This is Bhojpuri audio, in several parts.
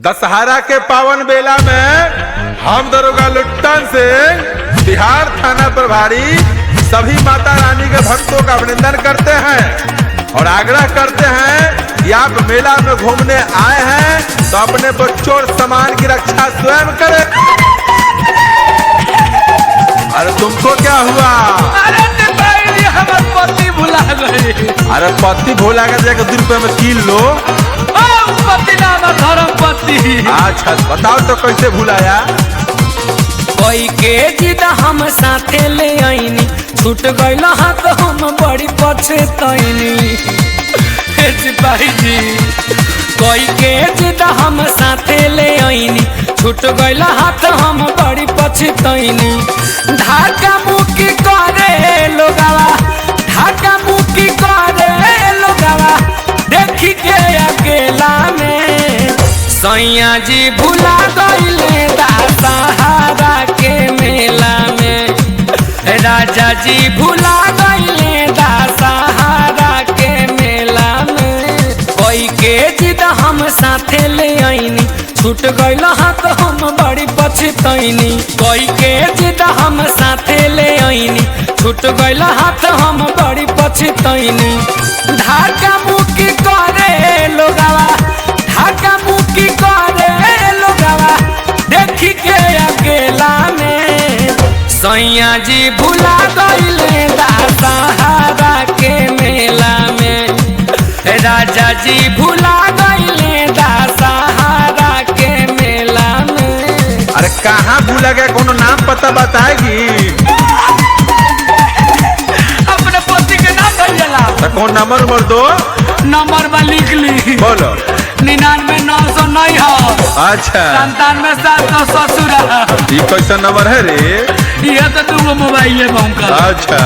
दशहरा के पावन बेला में हम दरोगा लुट्टन से बिहार थाना प्रभारी सभी माता रानी के भक्तों का अभिनंदन करते हैं और आग्रह करते हैं कि आप मेला में घूमने आए हैं तो अपने बच्चों और सामान की रक्षा स्वयं करें। अरे तुमको क्या हुआ? अरे हमारे पति भुला गए। अरे पति भोला का जाकर 2 रुपए में कील लो। पति नाम धर्म पति। अच्छा बताओ तो कैसे भुलाया? कोई के जिद हम साथे ले आईनी, छूट गइल हाथ हम बड़ी पछतैनी। सिपाही जी कोई के जिद हम साथे ले आईनी, छूट गइल हाथ हम बड़ी पछतैनी। ढाका मुकी करे लोगावा, ढाका मुकी करे लोगावा, देखी के अकेला में सैया जी भुला गइले दशहरा के मेला में। राजा जी भुला गइले दशहरा के मेला में। कोई के जिद हम साथे ले आईनी, छूट गइल हाथ हम बड़ी पछतैनी। कोई के जिद हम साथे ले आईनी, छूट गइल हाथ हम बड़ी पछतैनी। ढाका मुकी करे लोगावा, ढाका मुकी करे लोगावा, देखी के अकेला में सैया जी भुला गइले दशहरा के मेला में। राजा जी भुला गइले दशहरा के मेला में। अरे कहाँ भूला गया? कोनो नाम पता बताएगी? अपने पति के नाम भैया तो कौन नंबर दो? नंबर में लिख ली। बोलो। 99,909 है। अच्छा 97,700 ससुर। ये कैसा नंबर है रे? ये तो 2 मोबाइल है बहुका। अच्छा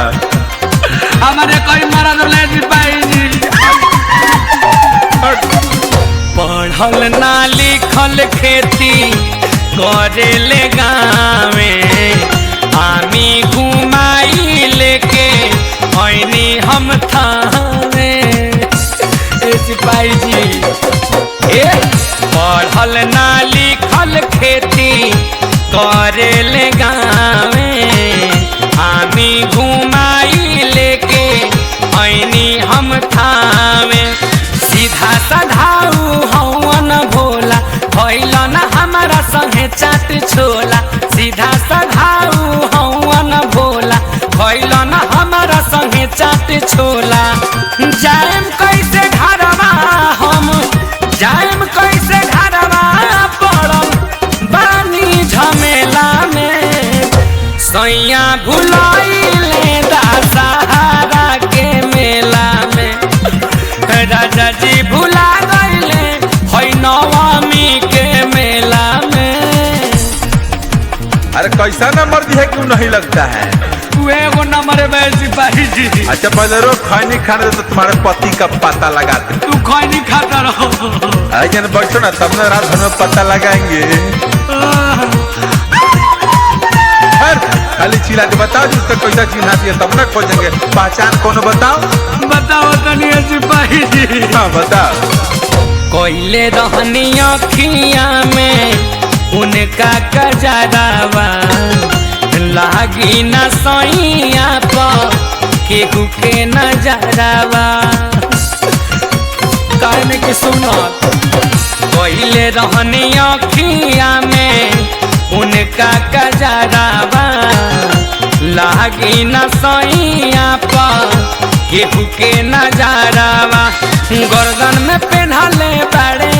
हमारे कोई मरद ले सिपाही। पढ़ल ना लिखल खेती करे ले गावे, आमी घुमाई लेके ऐनी हम थाने। सिपाही जी पढ़ल ना लिखल खेती करे ले गावे, आमी घुमाई लेके ऐनी हम थावे। सीधा सधाऊ हवन भोला, भइल न हमारा संगे चाट छोला। सीधा सधाऊ हवन भोला, भइल न हमारा संगे चाट छोला। जाएम कैसे घरवा हम, जाएम कैसे घरवा, पड़ल बानी झमेला में सैया भुलाइले दशहरा के मेला में। राजा जी भुला गइले है नवमी के मेला में। अरे कैसा नंबर दिया क्यों नहीं लगता है? एगो नंबर है सिपाही जी। अच्छा पहले रोज खैनी खाने तो तुम्हारे पति का पता लगाते। तू खैनी खाता रहो। अरे बैठो ना, तब ना रात भर में पता लगाएंगे। खाली चिल्ला के बताओ जिसका कैसा चिन्ह है तब ना खोजेंगे। पहचान कोनो बताओ। बताओ तनी सिपाही जी। हाँ बताओ। कोयले रहनी अखिया में उनका कजरावा, लागी न सैया पर केहू के नजरावा। कहने की सुनत कोयले रहनी अखिया में उनका कजरावा, लागी न सैया पर केहू के नजरावा। गर्दन में पेन्हले बड़े